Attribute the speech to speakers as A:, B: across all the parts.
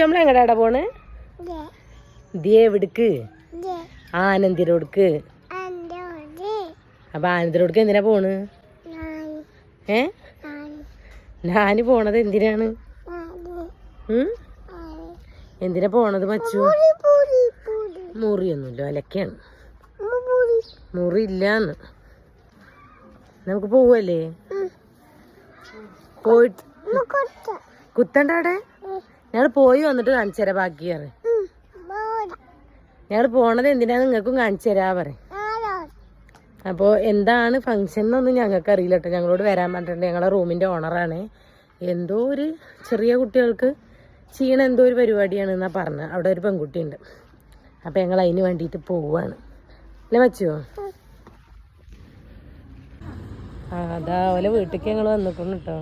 A: നമ്മളെങ്ങടാ പോണ്? എവിടക്ക്? ആനന്ദിരോടുക്ക്. അപ്പൊ ആനന്ദിരോടുക്ക് എന്തിനാ പോണ്? ഞാന് പോണത് എന്തിനാണ്? എന്തിനാ പോണത് മച്ചു? മുറിയൊന്നുമില്ല, ഒലക്കാണ്. മുറി ഇല്ലാന്ന്. നമുക്ക് പോവല്ലേ? പോയിട്ട് കുത്തണ്ട അവിടെ. ഞങ്ങൾ പോയി വന്നിട്ട് കാണിച്ചു തരാം ബാക്കിയാണ്. ഞങ്ങൾ പോണത് എന്തിനാന്ന് നിങ്ങൾക്കും കാണിച്ചു തരാ പറ. അപ്പോൾ എന്താണ് ഫംഗ്ഷൻ എന്നൊന്നും ഞങ്ങൾക്ക് അറിയില്ല കേട്ടോ. ഞങ്ങളോട് വരാൻ പറഞ്ഞിട്ടുണ്ട്. ഞങ്ങളെ റൂമിൻ്റെ ഓണറാണ്. എന്തോ ഒരു ചെറിയ കുട്ടികൾക്ക് ചെയ്യണ എന്തോ ഒരു പരിപാടിയാണ് എന്നാ പറഞ്ഞത്. അവിടെ ഒരു പെൺകുട്ടി ഉണ്ട്. അപ്പം ഞങ്ങൾ അതിന് വേണ്ടിയിട്ട് പോവാണ്. അല്ലേ മച്ചുവോ? അതാ ഓലെ വീട്ടിലേക്ക് ഞങ്ങൾ വന്നിക്കണം കേട്ടോ.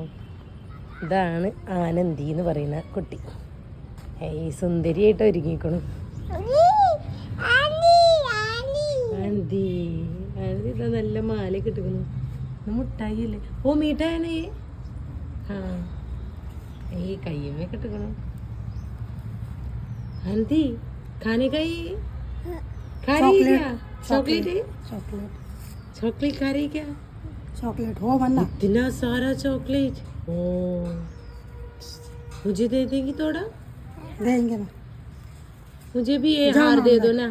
A: ഇതാണ് ആനന്ദി എന്ന് പറയുന്ന കുട്ടി. സുന്ദരിയായിട്ട് ഒരുങ്ങിക്കണം. ആനന്ദി ആനന്ദി ഇതാ നല്ല മാലയൊക്കെ ഇട്ടിരിക്കുന്നു. മുട്ടായി അല്ലേ? ഓ മീട്ടായാണ്. ഈ കയ്യമ്മയൊക്കെ ഇട്ടിരിക്കണം. ആനന്ദി खाने का ही खा रही है क्या? चॉकलेट है? चॉकलेट खा रही क्या?
B: चॉकलेट हो वरना
A: इतना सारा चॉकलेट। ओ मुझे दे देंगी थोड़ा?
B: देंगे ना।
A: मुझे भी ये हार दे दो ना।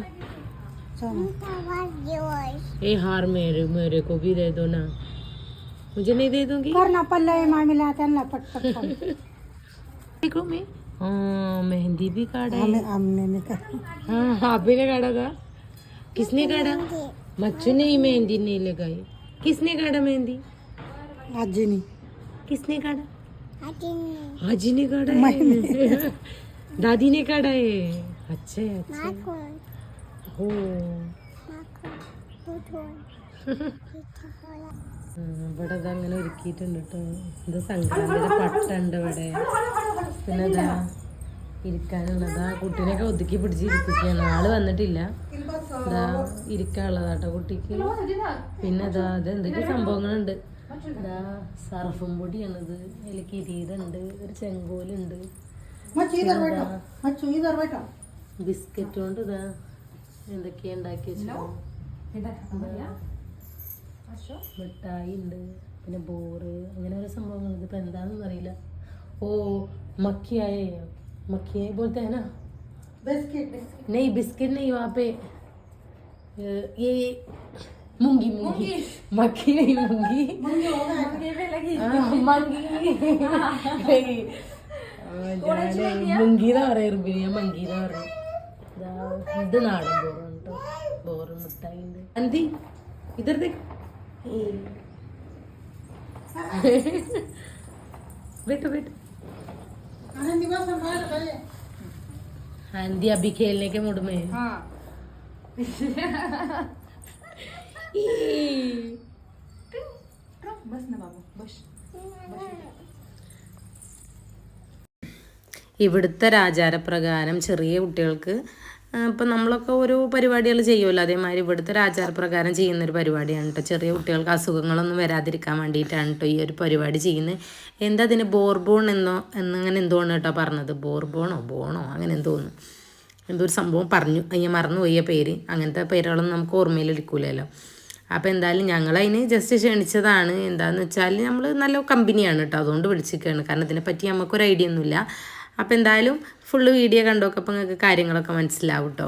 A: ये हार मेरे को भी दे दो ना। मुझे नहीं दे दूंगी?
B: करना पल्ले मां मिलाते हैं ना पट पट।
A: देखो मैं मेहंदी भी काटा है।
B: हमने ने
A: हाँ आप भी ने काटा था? किसने काटा? मच्चू ने ही मेहंदी नहीं लगाई। किसने काटा मेहंदी?
B: आज नहीं।
A: किसने काटा? हाजी ने काटा है। दादी ने काटा है। अच्छा है, अच्छा हो। ഇവിടെ അതങ്ങനെ ഒരുക്കിയിട്ടുണ്ട് കേട്ടോ. ഇത് സംക്രാന്തിയുടെ പട്ടുണ്ട് ഇവിടെ. പിന്നെ അതാ ഇരിക്കാനുള്ളതാ. കുട്ടീനെയൊക്കെ ഒതുക്കി പിടിച്ച് ഇരിക്കുകയാണ്. ആള് വന്നിട്ടില്ല. ഇതാ ഇരിക്കാനുള്ളതാട്ടോ കുട്ടിക്ക്. പിന്നെ അതാ അത് എന്തൊക്കെ സംഭവങ്ങളുണ്ട്. ഇതാ സർഫും പൊടിയാണിത്. അതിൽ കിരീടമുണ്ട്, ഒരു ചെങ്കോലുണ്ട്, ബിസ്ക്കറ്റ് കൊണ്ട് ഇതാ എന്തൊക്കെയാ ഉണ്ടാക്കി വെച്ചോ. മിഠായി ഉണ്ട്, പിന്നെ ബോറ്, അങ്ങനെ ഓരോ സംഭവങ്ങൾ. ഇതിപ്പോൾ എന്താണെന്ന് അറിയില്ല. ഓ മക്കിയായ मक्खियाँ बोलते हैं ना? बिस्किट नहीं, बिस्किट नहीं, वहाँ पे ये मूंगी मक्खी नहीं, मूंगी മുങ്കിന്നാ പറയാ. റുബിനിയ മങ്കിന്നാ പറയാ. ഇത് നാടൻ ബോറാണ് കേട്ടോ. ബോറ് മിഠായി ഉണ്ട്. അന്തി ഇതർ बेटो बेटो आंधी अभी खेलने के मूड में है। हाँ। बस ना बाबू बस। ഇവിടുത്തെ ആചാരപ്രകാരം ചെറിയ കുട്ടികൾക്ക് ഇപ്പം നമ്മളൊക്കെ ഓരോ പരിപാടികൾ ചെയ്യുമല്ലോ, അതേമാതിരി ഇവിടുത്തെ ആചാരപ്രകാരം ചെയ്യുന്നൊരു പരിപാടിയാണ് കേട്ടോ. ചെറിയ കുട്ടികൾക്ക് അസുഖങ്ങളൊന്നും വരാതിരിക്കാൻ വേണ്ടിയിട്ടാണ് കേട്ടോ ഈ ഒരു പരിപാടി ചെയ്യുന്നത്. എന്താ അതിന് ബോർബോൺ എന്നിങ്ങനെ എന്തോന്ന് കേട്ടോ പറഞ്ഞത്. ബോണോ അങ്ങനെ എന്തോന്നു, എന്തോ ഒരു സംഭവം പറഞ്ഞു. അതിന് മറന്നുപോയ പേര്. അങ്ങനത്തെ പേരുകളൊന്നും നമുക്ക് ഓർമ്മയിലിരിക്കൂലല്ലോ. അപ്പോൾ എന്തായാലും ഞങ്ങളതിന് ജസ്റ്റ് ക്ഷണിച്ചതാണ്. എന്താണെന്ന് വെച്ചാൽ നമ്മൾ നല്ല കമ്പനിയാണ് കേട്ടോ, അതുകൊണ്ട് വിളിച്ചിരിക്കുകയാണ്. കാരണം ഇതിനെപ്പറ്റി നമുക്കൊരു ഐഡിയ ഒന്നുമില്ല. അപ്പം എന്തായാലും ഫുള്ള് വീഡിയോ കണ്ടോക്കെ അപ്പം നിങ്ങൾക്ക് കാര്യങ്ങളൊക്കെ മനസ്സിലാവും കേട്ടോ.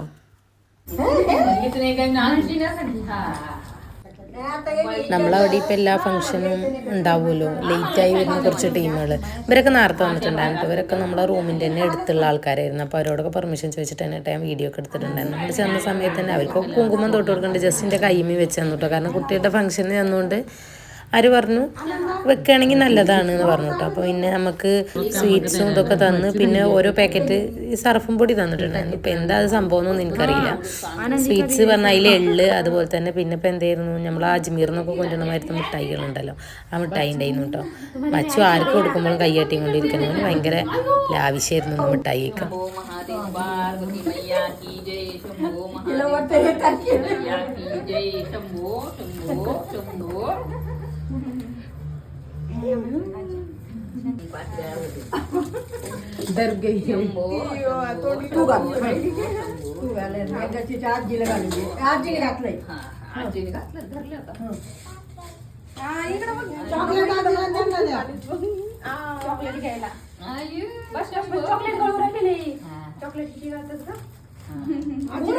A: നമ്മളവിടെ ഇപ്പം എല്ലാ ഫംഗ്ഷനും ഉണ്ടാവുമല്ലോ. ലേറ്റായി വരുന്ന കുറച്ച് ടീമുകൾ, ഇവരൊക്കെ നേരത്തെ വന്നിട്ടുണ്ടായിരുന്നു. ഇവരൊക്കെ നമ്മളെ റൂമിൻ്റെ തന്നെ അടുത്തുള്ള ആൾക്കാരായിരുന്നു. അപ്പോൾ അവരോടൊക്കെ പെർമിഷൻ ചോദിച്ചിട്ട് തന്നെ ഞാൻ വീഡിയോ ഒക്കെ എടുത്തിട്ടുണ്ടായിരുന്നു. നമ്മൾ ചെന്ന സമയത്ത് തന്നെ അവർക്കൊക്കെ കുങ്കുമം തൊട്ട് കൊടുക്കേണ്ടത് ജസ്റ്റിൻ്റെ കൈമി വെച്ച് തന്നു കേട്ടോ. കാരണം കുട്ടിയുടെ ഫംഗ്ഷന് ചെന്നുകൊണ്ട് ആര് പറഞ്ഞു വെക്കുകയാണെങ്കിൽ നല്ലതാണ് എന്ന് പറഞ്ഞു കേട്ടോ. അപ്പോൾ പിന്നെ നമുക്ക് സ്വീറ്റ്സും ഇതൊക്കെ തന്ന് പിന്നെ ഓരോ പാക്കറ്റ് സർഫും പൊടി തന്നിട്ടുണ്ടായിരുന്നു. ഇപ്പം എന്താ അത് സംഭവം എന്നൊന്നും എനിക്കറിയില്ല. സ്വീറ്റ്സ് പറഞ്ഞാൽ അതിൽ എള്ള്, അതുപോലെ തന്നെ പിന്നെ ഇപ്പം എന്തായിരുന്നു നമ്മൾ അജ്മീർ എന്നൊക്കെ കൊണ്ടുവന്നമായിരുന്ന മിഠായികളുണ്ടല്ലോ, ആ മിഠായി ഉണ്ടായിരുന്നു കേട്ടോ. മച്ചു ആർക്ക് കൊടുക്കുമ്പോഴും കൈയാട്ടിയും കൊണ്ടിരിക്കുന്നവന് ഭയങ്കര ലാവിശ്യമായിരുന്നു മിഠായിയൊക്കെ.
B: तू घाल त्याच्या आजीला घालून आजीने घातलंय चॉकलेट चॉकलेट घ्यायला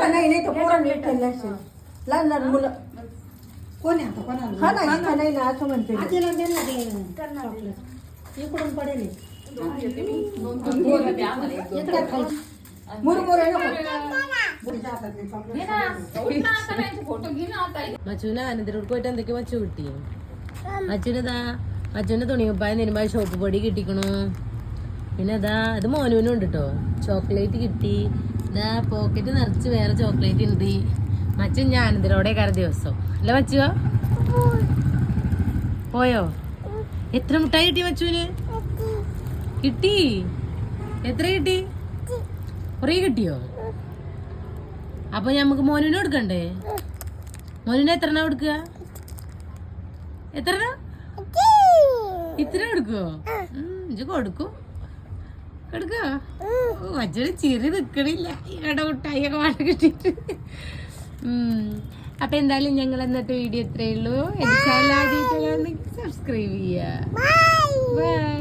B: नाही नाही तर पोरण भेटले असेल लहान लहान मुलं कोण आहे आता कोणाला हा नाही ना असं म्हणते आजीला दे ना चॉकलेट इकडून पडेल
A: മച്ചുവിനെ അനന്തരോട് പോയിട്ട് എന്തൊക്കെ മച്ചു കിട്ടി മച്ചുവിനെതാ മച്ചുവിന്റെ തുണിയപ്പായ നിരുമ്പായ ഷോപ്പ് പൊടി കിട്ടിക്കണു പിന്നെ അതാ ഇത് മോനുവിനും ഉണ്ട് കേട്ടോ ചോക്ലേറ്റ് കിട്ടി ഇതാ പോക്കറ്റ് നിറച്ച് വേറെ ചോക്ലേറ്റ് ഉണ്ട് മച്ചു ഞാൻ അനന്തരോടെ കയറി ദിവസം അല്ല മച്ചുവോ പോയോ എത്ര മുട്ടായി കിട്ടി മച്ചുവിന് കിട്ടി എത്ര കിട്ടി കുറേ കിട്ടിയോ അപ്പൊ ഞമ്മക്ക് മോനുവിന് കൊടുക്കണ്ടേ മോനുവിന് എത്ര കൊടുക്കുക എത്ര ഇത്ര കൊടുക്കുവോ ഇജ്ജ് കൊടുക്കും കൊടുക്കോ അച്ഛന് ചിരി നിക്കണില്ല ഇവിടെ മുട്ടായിയൊക്കെ വാഴ കിട്ടിയിട്ട് അപ്പൊ എന്തായാലും ഞങ്ങൾ എന്നിട്ട് വീഡിയോ ഇത്രയേ ഉള്ളൂ എനിക്ക് ആദ്യമായിട്ട് സബ്സ്ക്രൈബ് ചെയ്യാ ബൈ.